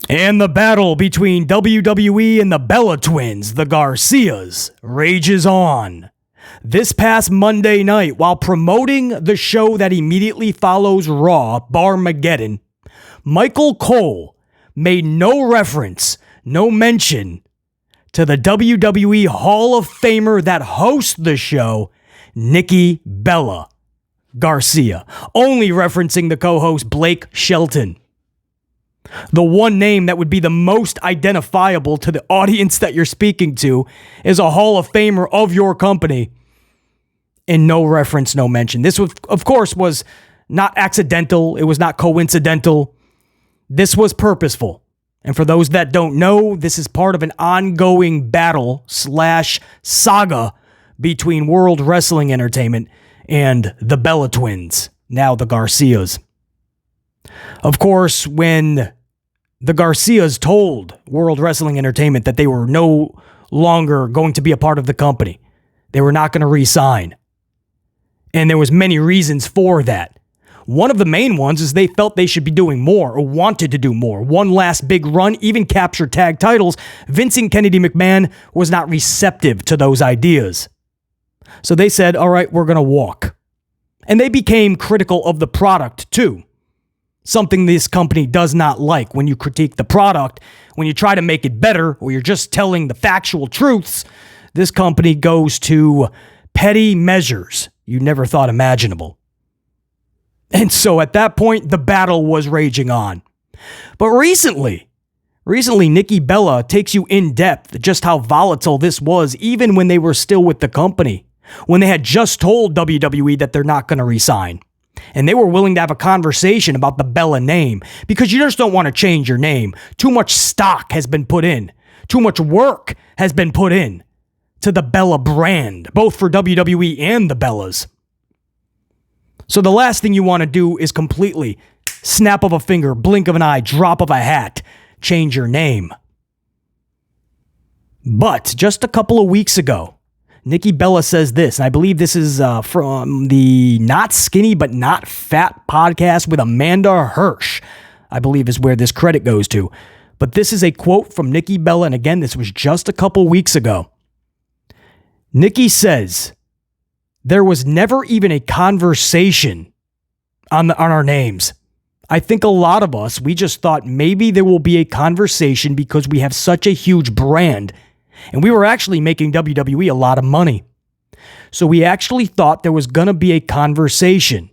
And the battle between WWE and the Bella Twins, the Garcias, rages on. This past Monday night, while promoting the show that immediately follows Raw, Barmageddon, Michael Cole made no reference, no mention to the WWE Hall of Famer that hosts the show, Nikki Bella Garcia, only referencing the co-host Blake Shelton. The one name that would be the most identifiable to the audience that you're speaking to is a Hall of Famer of your company. And no reference, no mention. This, was, of course, was not accidental. It was not coincidental. This was purposeful. And for those that don't know, this is part of an ongoing battle / saga between World Wrestling Entertainment and the Bella Twins, now the Garcias. Of course, when the Garcias told World Wrestling Entertainment that they were no longer going to be a part of the company, they were not going to re-sign. And there was many reasons for that. One of the main ones is they felt they should be doing more or wanted to do more. One last big run, even capture tag titles. Vincent Kennedy McMahon was not receptive to those ideas. So they said, all right, we're going to walk. And they became critical of the product too. Something this company does not like. When you critique the product, when you try to make it better, or you're just telling the factual truths, this company goes to petty measures you never thought imaginable. And so at that point, the battle was raging on. But recently, Nikki Bella takes you in depth just how volatile this was, even when they were still with the company, when they had just told WWE that they're not going to resign. And they were willing to have a conversation about the Bella name, because you just don't want to change your name. Too much stock has been put in. Too much work has been put in to the Bella brand, both for WWE and the Bellas. So the last thing you want to do is completely snap of a finger, blink of an eye, drop of a hat, change your name. But just a couple of weeks ago, Nikki Bella says this, and I believe this is from the Not Skinny But Not Fat podcast with Amanda Hirsch, I believe is where this credit goes to. But this is a quote from Nikki Bella, and again, this was just a couple weeks ago. Nikki says, there was never even a conversation on our names. I think a lot of us, we just thought maybe there will be a conversation because we have such a huge brand. And we were actually making WWE a lot of money. So we actually thought there was going to be a conversation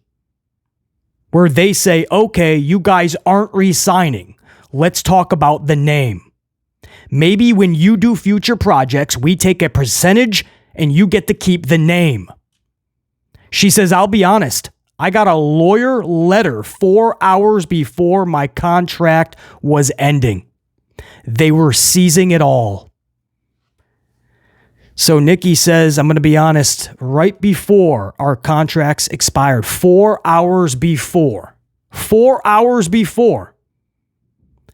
where they say, okay, you guys aren't re-signing. Let's talk about the name. Maybe when you do future projects, we take a percentage and you get to keep the name. She says, I'll be honest. I got a lawyer letter 4 hours before my contract was ending. They were seizing it all. So Nikki says, I'm going to be honest, right before our contracts expired, 4 hours before,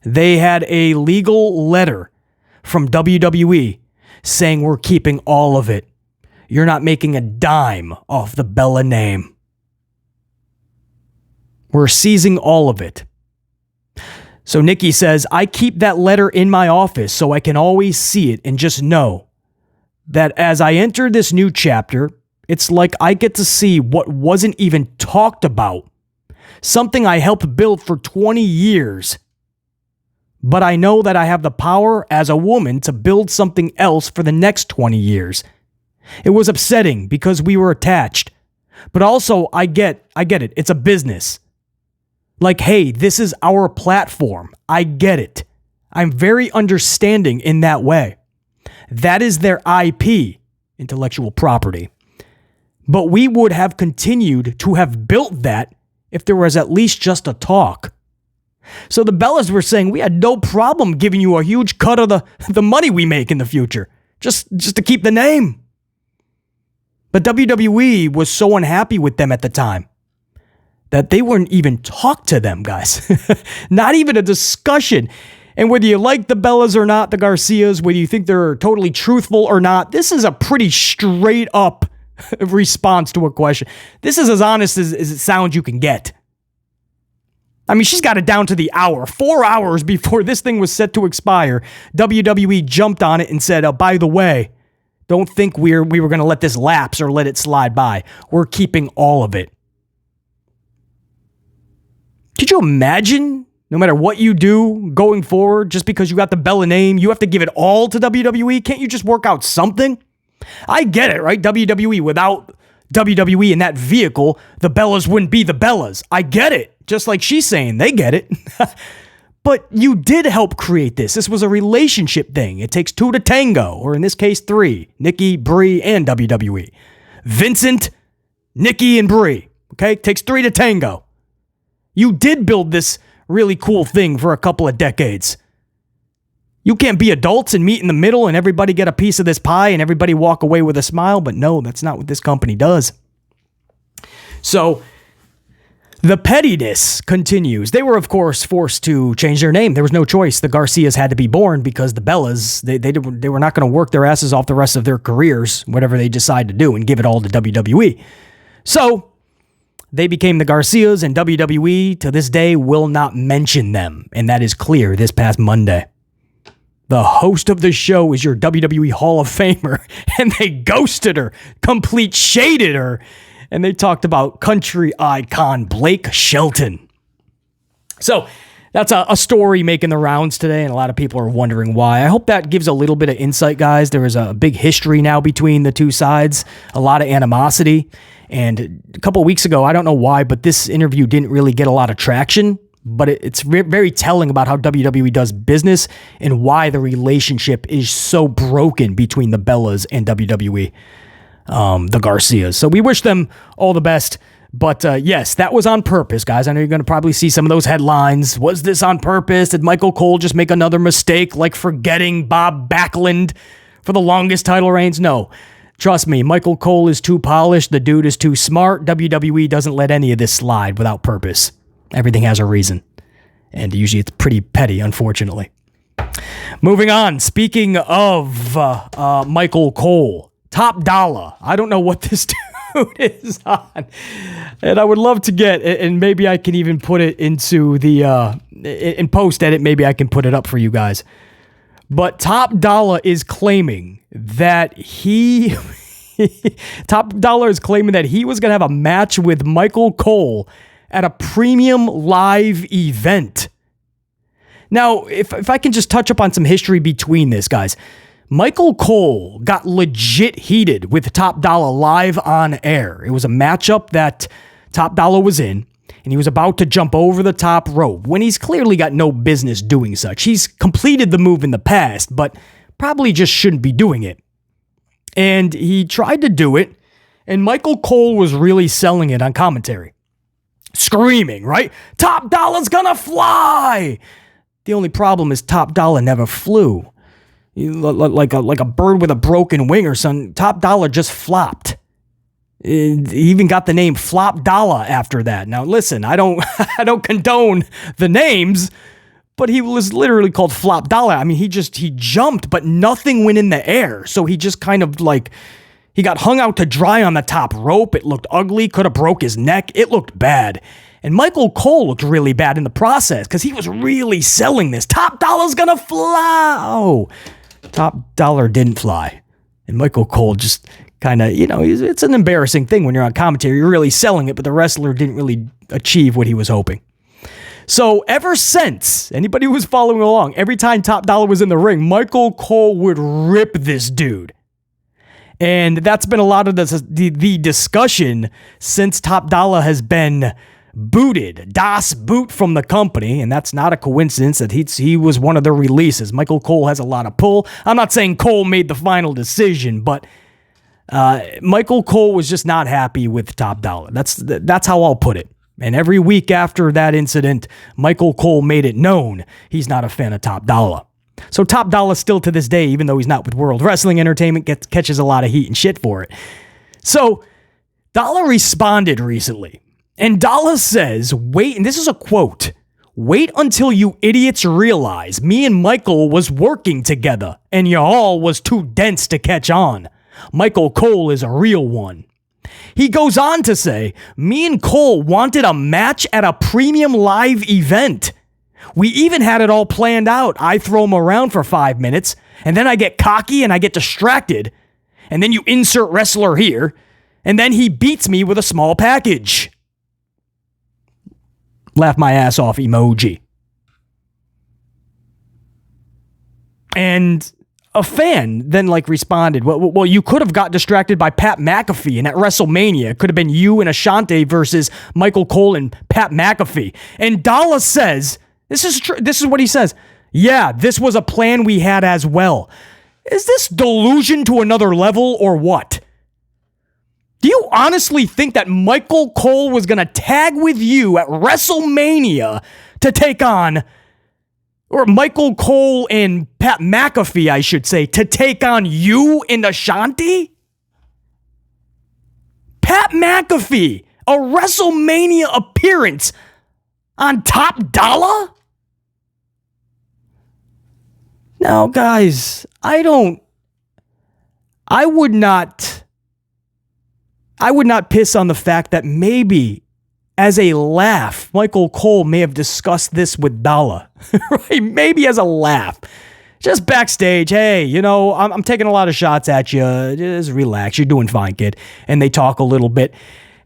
they had a legal letter from WWE saying we're keeping all of it. You're not making a dime off the Bella name. We're seizing all of it. So Nikki says, I keep that letter in my office so I can always see it and just know that as I enter this new chapter, it's like I get to see what wasn't even talked about. Something I helped build for 20 years. But I know that I have the power as a woman to build something else for the next 20 years. It was upsetting because we were attached. But also, I get it. It's a business. Like, hey, this is our platform. I get it. I'm very understanding in that way. That is their IP, intellectual property. But we would have continued to have built that if there was at least just a talk. So the Bellas were saying we had no problem giving you a huge cut of the money we make in the future, just to keep the name. But WWE was so unhappy with them at the time that they wouldn't even talk to them, guys. Not even a discussion. And whether you like the Bellas or not, the Garcias, whether you think they're totally truthful or not, this is a pretty straight up response to a question. This is as honest as it sounds you can get. I mean, she's got it down to the hour. 4 hours before this thing was set to expire, WWE jumped on it and said, oh, by the way, don't think we were going to let this lapse or let it slide by. We're keeping all of it. Could you imagine, no matter what you do going forward, just because you got the Bella name, you have to give it all to WWE? Can't you just work out something? I get it, right? WWE, without WWE in that vehicle, the Bellas wouldn't be the Bellas. I get it. Just like she's saying, they get it. But you did help create this. This was a relationship thing. It takes two to tango, or in this case, three. Nikki, Brie, and WWE. Vincent, Nikki, and Brie. Okay? Takes three to tango. You did build this really cool thing for a couple of decades. You can't be adults and meet in the middle and everybody get a piece of this pie and everybody walk away with a smile. But no, that's not what this company does. So the pettiness continues. They were, of course, forced to change their name. There was no choice. The Garcias had to be born because the Bellas, they were not going to work their asses off the rest of their careers, whatever they decide to do, and give it all to WWE. So they became the Garcias, and WWE, to this day, will not mention them. And that is clear this past Monday. The host of the show is your WWE Hall of Famer, and they ghosted her, complete shaded her, and they talked about country icon Blake Shelton. So that's a story making the rounds today, and a lot of people are wondering why. I hope that gives a little bit of insight, guys. There is a big history now between the two sides, a lot of animosity, and a couple of weeks ago, I don't know why, but this interview didn't really get a lot of traction. But it's very telling about how WWE does business and why the relationship is so broken between the Bellas and WWE, the Garcias. So we wish them all the best. But yes, that was on purpose, guys. I know you're going to probably see some of those headlines. Was this on purpose? Did Michael Cole just make another mistake like forgetting Bob Backlund for the longest title reigns? No. Trust me, Michael Cole is too polished. The dude is too smart. WWE doesn't let any of this slide without purpose. Everything has a reason. And usually it's pretty petty, unfortunately. Moving on. Speaking of Michael Cole, Top Dollar. I don't know what this dude is on. And I would love to get, and maybe I can even put it into the, in post-edit, maybe I can put it up for you guys. But Top Dollar is claiming that Top Dollar is claiming that he was going to have a match with Michael Cole at a premium live event. Now, if I can just touch up on some history between this, guys. Michael Cole got legit heated with Top Dollar live on air. It was a matchup that Top Dollar was in, and he was about to jump over the top rope when he's clearly got no business doing such. He's completed the move in the past, but probably just shouldn't be doing it. And he tried to do it, and Michael Cole was really selling it on commentary. Screaming, right? Top Dollar's gonna fly! The only problem is Top Dollar never flew. Like a bird with a broken wing or something. Top Dollar just flopped. He even got the name Flop Dollar after that. Now listen, I don't condone the names, but he was literally called Flop Dollar. I mean, he jumped, but nothing went in the air. So he just kind of like, he got hung out to dry on the top rope. It looked ugly. Could have broke his neck. It looked bad. And Michael Cole looked really bad in the process because he was really selling this. Top Dollar's gonna fly. Oh, Top Dollar didn't fly. And Michael Cole just kind of, it's an embarrassing thing when you're on commentary. You're really selling it, but the wrestler didn't really achieve what he was hoping. So ever since, anybody who was following along, every time Top Dollar was in the ring, Michael Cole would rip this dude. And that's been a lot of the discussion since Top Dollar has been booted. Das Boot from the company, and that's not a coincidence that he was one of the releases. Michael Cole has a lot of pull. I'm not saying Cole made the final decision, but Michael Cole was just not happy with Top Dollar. That's how I'll put it. And every week after that incident, Michael Cole made it known he's not a fan of Top Dollar. So Top Dollar still to this day, even though he's not with World Wrestling Entertainment, catches a lot of heat and shit for it. So Dollar responded recently. And Dollar says, wait, and this is a quote, "Wait until you idiots realize me and Michael was working together and y'all was too dense to catch on. Michael Cole is a real one." He goes on to say, me and Cole wanted a match at a premium live event. We even had it all planned out. I throw him around for 5 minutes, and then I get cocky and I get distracted. And then you insert wrestler here, and then he beats me with a small package. Laugh my ass off emoji. And a fan then responded, well, you could have got distracted by Pat McAfee, and at WrestleMania, it could have been you and Ashante versus Michael Cole and Pat McAfee. And Dalla says, this is what he says, yeah, this was a plan we had as well. Is this delusion to another level or what? Do you honestly think that Michael Cole was going to tag with you at WrestleMania to take on, or Michael Cole and Pat McAfee, I should say, to take on you and Ashanti? Pat McAfee, a WrestleMania appearance on Top Dollar? Now, guys, I would not piss on the fact that maybe as a laugh, Michael Cole may have discussed this with Dalla, right? Maybe as a laugh. Just backstage, hey, I'm taking a lot of shots at you. Just relax. You're doing fine, kid. And they talk a little bit.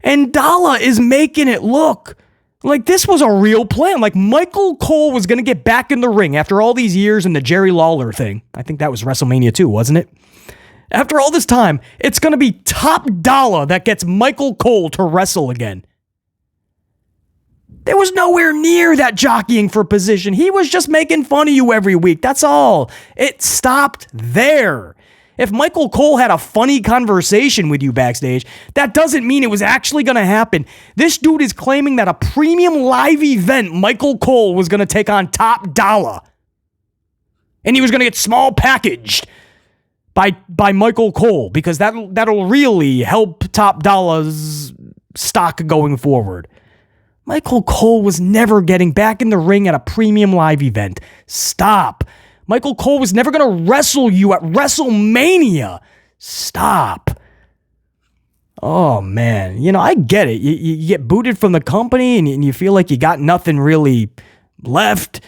And Dalla is making it look like this was a real plan. Like Michael Cole was going to get back in the ring after all these years and the Jerry Lawler thing. I think that was WrestleMania 2, wasn't it? After all this time, it's going to be Top Dollar that gets Michael Cole to wrestle again. There was nowhere near that jockeying for position. He was just making fun of you every week. That's all. It stopped there. If Michael Cole had a funny conversation with you backstage, that doesn't mean it was actually going to happen. This dude is claiming that a premium live event, Michael Cole was going to take on Top Dollar. And he was going to get small packaged by Michael Cole, because that'll really help Top Dollar's stock going forward. Michael Cole was never getting back in the ring at a premium live event. Stop. Michael Cole was never going to wrestle you at WrestleMania. Stop. Oh, man. I get it. You get booted from the company and you feel like you got nothing really left.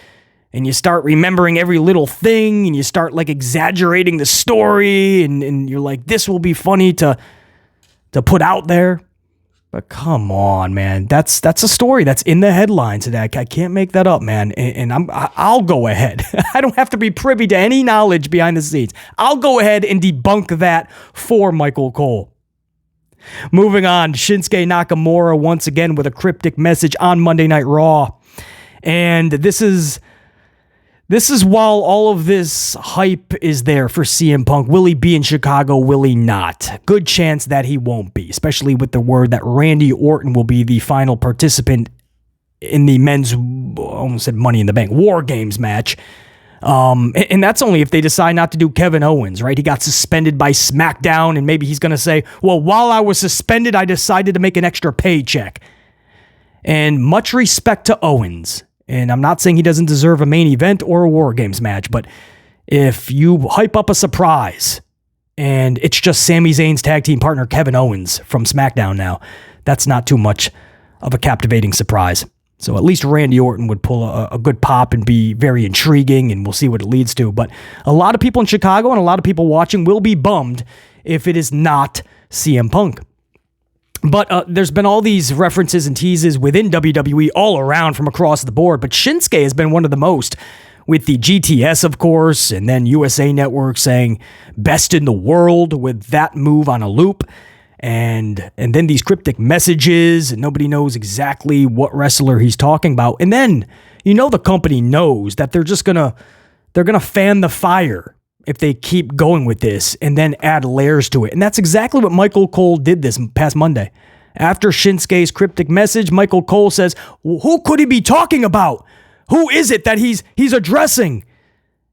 And you start remembering every little thing and you start exaggerating the story. And you're like, this will be funny to put out there. But come on, man. That's a story that's in the headlines today. I can't make that up, man. And I'll go ahead. I don't have to be privy to any knowledge behind the scenes. I'll go ahead and debunk that for Michael Cole. Moving on, Shinsuke Nakamura once again with a cryptic message on Monday Night Raw. And this is while all of this hype is there for CM Punk. Will he be in Chicago? Will he not? Good chance that he won't be, especially with the word that Randy Orton will be the final participant in the men's, almost said Money in the Bank, War Games match. And that's only if they decide not to do Kevin Owens, right? He got suspended by SmackDown, and maybe he's going to say, well, while I was suspended, I decided to make an extra paycheck. And much respect to Owens. And I'm not saying he doesn't deserve a main event or a War Games match, but if you hype up a surprise and it's just Sami Zayn's tag team partner Kevin Owens from SmackDown now, that's not too much of a captivating surprise. So at least Randy Orton would pull a good pop and be very intriguing, and we'll see what it leads to. But a lot of people in Chicago and a lot of people watching will be bummed if it is not CM Punk. But there's been all these references and teases within WWE all around from across the board. But Shinsuke has been one of the most, with the GTS, of course, and then USA Network saying best in the world with that move on a loop. And then these cryptic messages, and nobody knows exactly what wrestler he's talking about. And then, the company knows that they're gonna fan the fire if they keep going with this and then add layers to it. And that's exactly what Michael Cole did this past Monday. After Shinsuke's cryptic message, Michael Cole says, who could he be talking about? Who is it that he's addressing?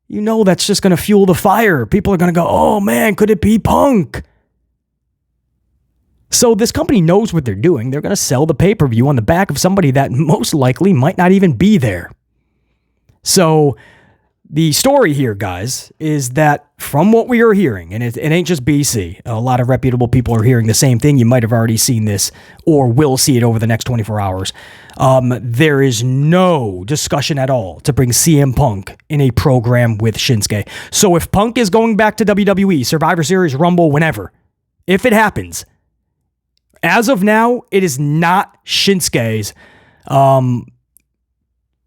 That's just going to fuel the fire. People are going to go, oh man, could it be Punk? So this company knows what they're doing. They're going to sell the pay-per-view on the back of somebody that most likely might not even be there. So The story here, guys, is that from what we are hearing, and it ain't just BC, a lot of reputable people are hearing the same thing. You might have already seen this or will see it over the next 24 hours. There is no discussion at all to bring CM Punk in a program with Shinsuke. So if Punk is going back to WWE, Survivor Series, Rumble, whenever, if it happens, as of now, it is not Shinsuke's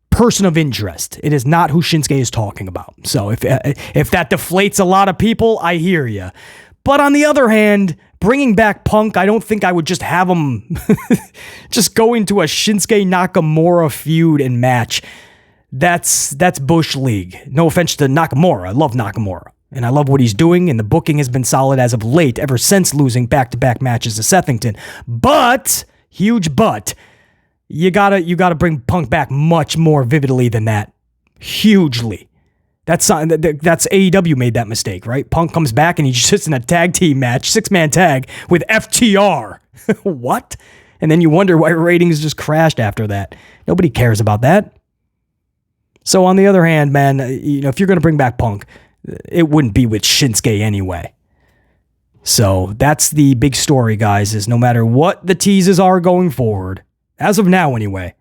person of interest. It is not who Shinsuke is talking about. So if that deflates a lot of people, I hear you. But on the other hand, bringing back Punk, I don't think I would just have him just go into a Shinsuke Nakamura feud and match. That's Bush League. No offense to Nakamura. I love Nakamura. And I love what he's doing, and the booking has been solid as of late, ever since losing back-to-back matches to Sethington. But, huge but, you gotta bring Punk back much more vividly than that. Hugely. That's AEW made that mistake, right? Punk comes back and he just sits in a tag team match, 6-man tag with FTR. What? And then you wonder why ratings just crashed after that. Nobody cares about that. So on the other hand, man, if you're gonna bring back Punk, it wouldn't be with Shinsuke anyway. So that's the big story, guys, is no matter what the teases are going forward, as of now anyway,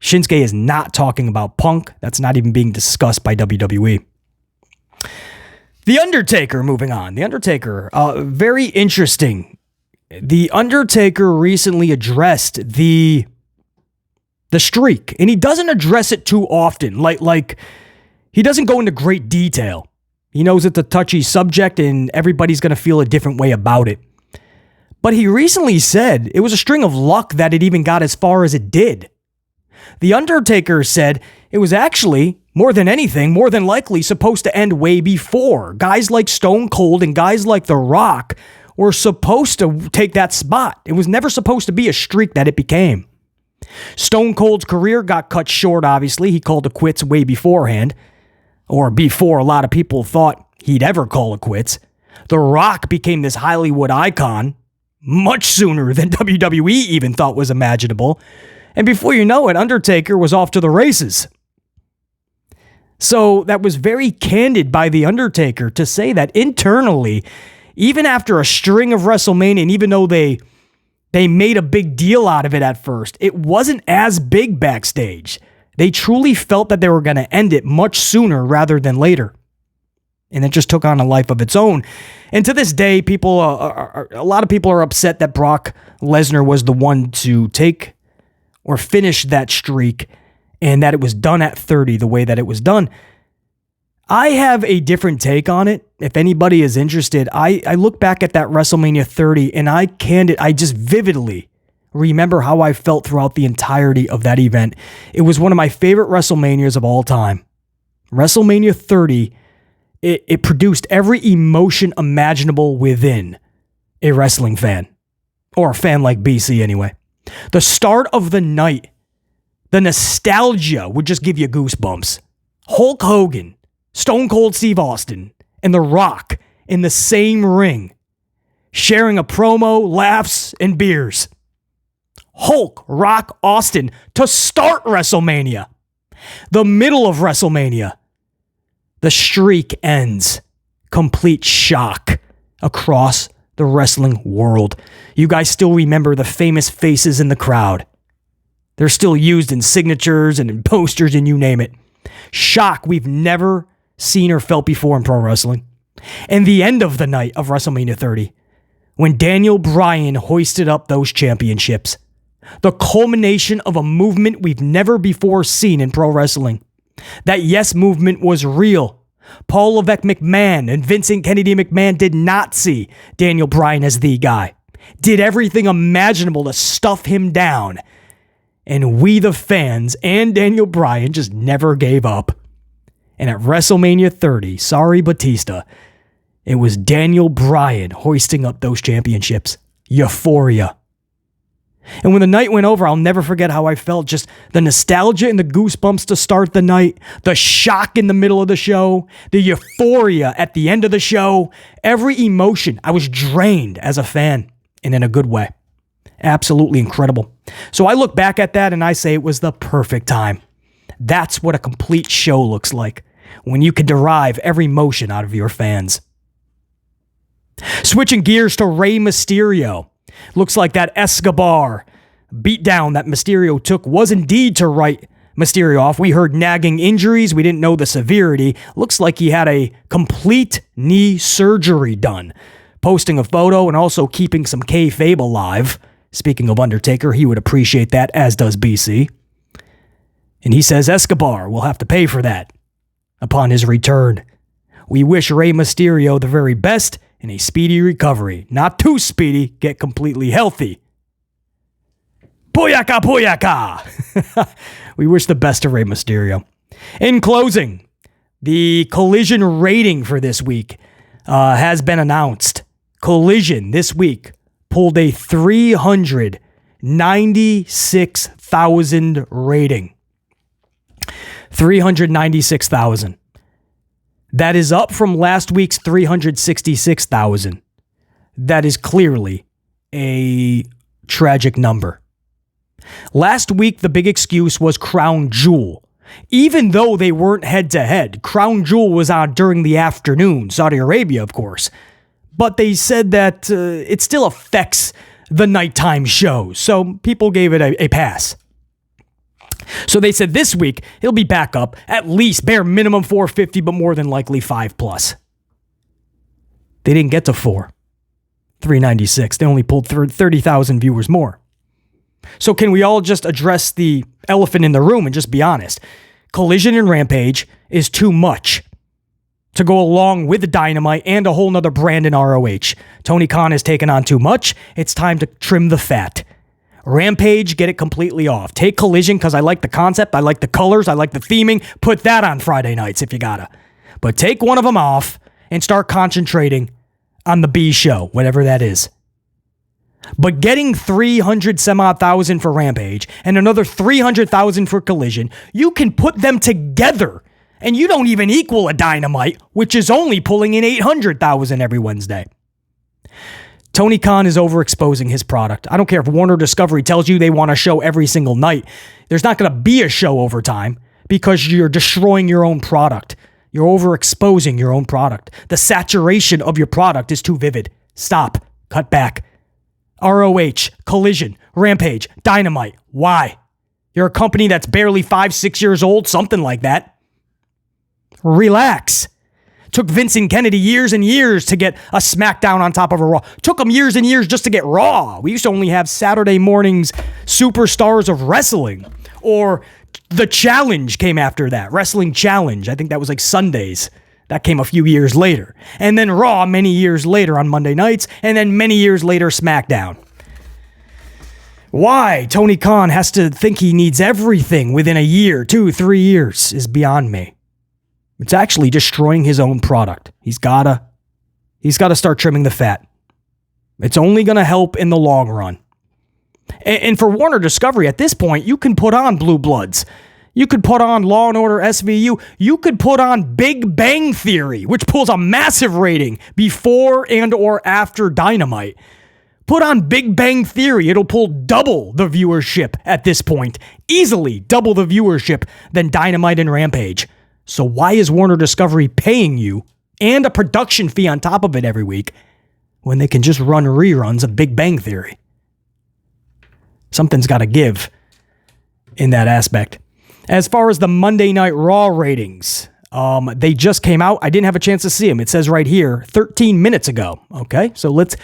Shinsuke is not talking about Punk. That's not even being discussed by WWE. The Undertaker, moving on. The Undertaker, very interesting. The Undertaker recently addressed the streak, and he doesn't address it too often. Like he doesn't go into great detail. He knows it's a touchy subject, and everybody's going to feel a different way about it. But he recently said it was a string of luck that it even got as far as it did. The Undertaker said it was actually, more than anything, more than likely supposed to end way before. Guys like Stone Cold and guys like The Rock were supposed to take that spot. It was never supposed to be a streak that it became. Stone Cold's career got cut short, obviously. He called it quits way beforehand, or before a lot of people thought he'd ever call it quits. The Rock became this Hollywood icon much sooner than WWE even thought was imaginable. And before you know it, Undertaker was off to the races. So that was very candid by The Undertaker to say that internally, even after a string of WrestleMania, and even though they made a big deal out of it at first, it wasn't as big backstage. They truly felt that they were going to end it much sooner rather than later. And it just took on a life of its own. And to this day, a lot of people are upset that Brock Lesnar was the one to take or finish that streak, and that it was done at 30 the way that it was done. I have a different take on it. If anybody is interested, I look back at that WrestleMania 30, and I just vividly remember how I felt throughout the entirety of that event. It was one of my favorite WrestleManias of all time. WrestleMania 30, it produced every emotion imaginable within a wrestling fan, or a fan like BC anyway. The start of the night, the nostalgia would just give you goosebumps. Hulk Hogan, Stone Cold Steve Austin, and The Rock in the same ring, sharing a promo, laughs, and beers. Hulk, Rock, Austin to start WrestleMania. The middle of WrestleMania. The streak ends. Complete shock across the wrestling world. You guys still remember the famous faces in the crowd. They're still used in signatures and in posters and you name it. Shock we've never seen or felt before in pro wrestling. And the end of the night of WrestleMania 30, when Daniel Bryan hoisted up those championships. The culmination of a movement we've never before seen in pro wrestling. That yes movement was real. Paul Levesque McMahon and Vincent Kennedy McMahon did not see Daniel Bryan as the guy. Did everything imaginable to stuff him down. And we the fans and Daniel Bryan just never gave up. And at WrestleMania 30, sorry Batista, it was Daniel Bryan hoisting up those championships. Euphoria. And when the night went over, I'll never forget how I felt. Just the nostalgia and the goosebumps to start the night, the shock in the middle of the show, the euphoria at the end of the show, every emotion. I was drained as a fan, and in a good way. Absolutely incredible. So I look back at that and I say it was the perfect time. That's what a complete show looks like. when you can derive every emotion out of your fans. Switching gears to Rey Mysterio. Looks like that Escobar beatdown that Mysterio took was indeed to write Mysterio off. We heard nagging injuries. We didn't know the severity. Looks like he had a complete knee surgery done. Posting a photo and also keeping some kayfabe alive. Speaking of Undertaker, he would appreciate that, as does BC. And he says Escobar will have to pay for that upon his return. We wish Rey Mysterio the very best and a speedy recovery. Not too speedy, get completely healthy. Booyaka, booyaka! We wish the best to Rey Mysterio. In closing, the Collision rating for this week has been announced. Collision this week pulled a 396,000 rating. 396,000. That is up from last week's 366,000. That is clearly a tragic number. Last week, the big excuse was Crown Jewel. Even though they weren't head-to-head, Crown Jewel was on during the afternoon, Saudi Arabia, of course. But they said that it still affects the nighttime shows, so people gave it a pass. So they said this week, he'll be back up, at least bare minimum 450, but more than likely 5+. They didn't get to 396. They only pulled 30,000 viewers more. So can we all just address the elephant in the room and just be honest? Collision and Rampage is too much to go along with the Dynamite and a whole nother brand in ROH. Tony Khan has taken on too much. It's time to trim the fat. Rampage, get it completely off. Take Collision because I like the concept, I like the colors, I like the theming. Put that on Friday nights if you gotta. But take one of them off and start concentrating on the B show, whatever that is. But getting 300,000 for Rampage and another 300,000 for Collision, you can put them together and you don't even equal a Dynamite, which is only pulling in 800,000 every Wednesday. Tony Khan is overexposing his product. I don't care if Warner Discovery tells you they want a show every single night. There's not going to be a show over time because you're destroying your own product. You're overexposing your own product. The saturation of your product is too vivid. Stop. Cut back. ROH, Collision, Rampage, Dynamite. Why? You're a company that's barely 5-6 years old, something like that. Relax. Took Vincent Kennedy years and years to get a SmackDown on top of a Raw. Took him years and years just to get Raw. We used to only have Saturday mornings Superstars of Wrestling. Or The Challenge came after that. Wrestling Challenge. I think that was like Sundays. That came a few years later. And then Raw many years later on Monday nights. And then many years later SmackDown. Why Tony Khan has to think he needs everything within a year, 2, 3 years is beyond me. It's actually destroying his own product. He's gotta start trimming the fat. It's only gonna help in the long run. And for Warner Discovery, at this point, you can put on Blue Bloods. You could put on Law and Order SVU. You could put on Big Bang Theory, which pulls a massive rating before and or after Dynamite. Put on Big Bang Theory. It'll pull double the viewership at this point. Easily double the viewership than Dynamite and Rampage. So why is Warner Discovery paying you and a production fee on top of it every week when they can just run reruns of Big Bang Theory? Something's got to give in that aspect. As far as the Monday Night Raw ratings, they just came out. I didn't have a chance to see them. It says right here, 13 minutes ago. Okay, so let's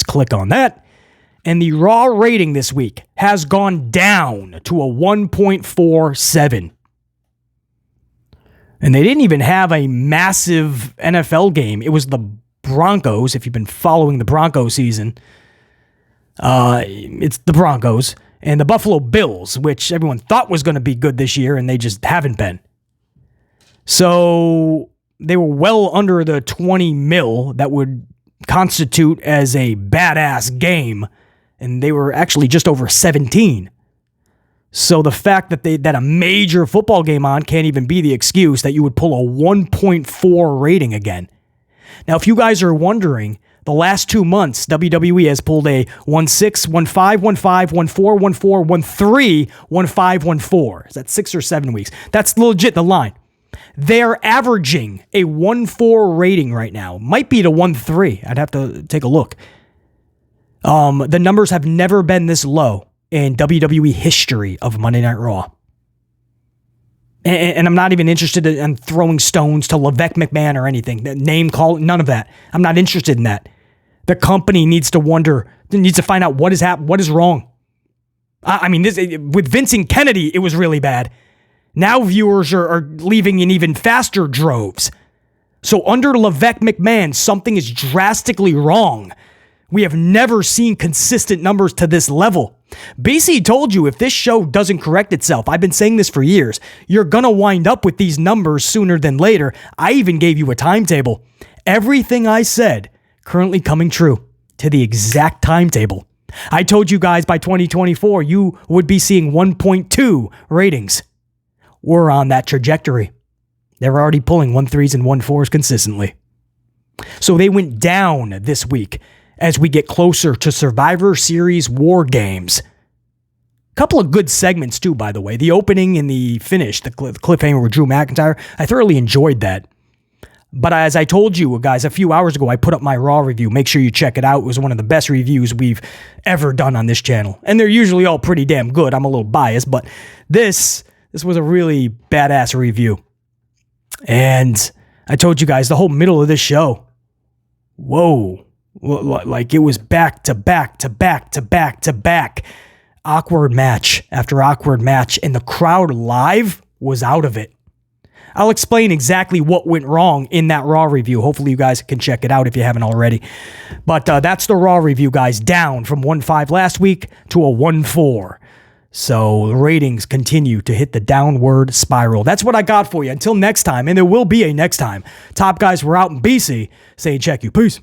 click on that. And the Raw rating this week has gone down to a 1.47. And they didn't even have a massive NFL game. It was the Broncos. If you've been following the Broncos season, it's the Broncos and the Buffalo Bills, which everyone thought was going to be good this year, and they just haven't been. So they were well under the 20 mil that would constitute as a badass game, and they were actually just over 17. So the fact that a major football game on can't even be the excuse that you would pull a 1.4 rating again. Now, if you guys are wondering, the last 2 months, WWE has pulled a 1.6, 1.5, 1.5, 1.4, 1.4, 1.3, 1.5, 1.4. Is that 6 or 7 weeks? That's legit the line. They're averaging a 1.4 rating right now. Might be to 1.3. I'd have to take a look. The numbers have never been this low in WWE history of Monday Night Raw. And I'm not even interested in throwing stones to Levesque McMahon or anything. Name call, none of that. I'm not interested in that. The company needs to find out what is wrong. I mean, with Vincent Kennedy, it was really bad. Now viewers are leaving in even faster droves. So under Levesque McMahon, something is drastically wrong. We have never seen consistent numbers to this level. BC told you if this show doesn't correct itself, I've been saying this for years, you're going to wind up with these numbers sooner than later. I even gave you a timetable. Everything I said currently coming true to the exact timetable. I told you guys by 2024, you would be seeing 1.2 ratings. We're on that trajectory. They're already pulling 1.3s and 1.4s consistently. So they went down this week as we get closer to Survivor Series War Games. Couple of good segments too, by the way. The opening and the finish, the cliffhanger with Drew McIntyre, I thoroughly enjoyed that. But as I told you guys a few hours ago, I put up my Raw review. Make sure you check it out. It was one of the best reviews we've ever done on this channel. And they're usually all pretty damn good. I'm a little biased, but this was a really badass review. And I told you guys the whole middle of this show. Whoa. Like it was back to back to back to back to back. Awkward match after awkward match. And the crowd live was out of it. I'll explain exactly what went wrong in that Raw review. Hopefully you guys can check it out if you haven't already. But that's the Raw review, guys. Down from 1.5 last week to a 1.4. So the ratings continue to hit the downward spiral. That's what I got for you. Until next time, and there will be a next time. Top guys, we're out in BC saying check you. Peace.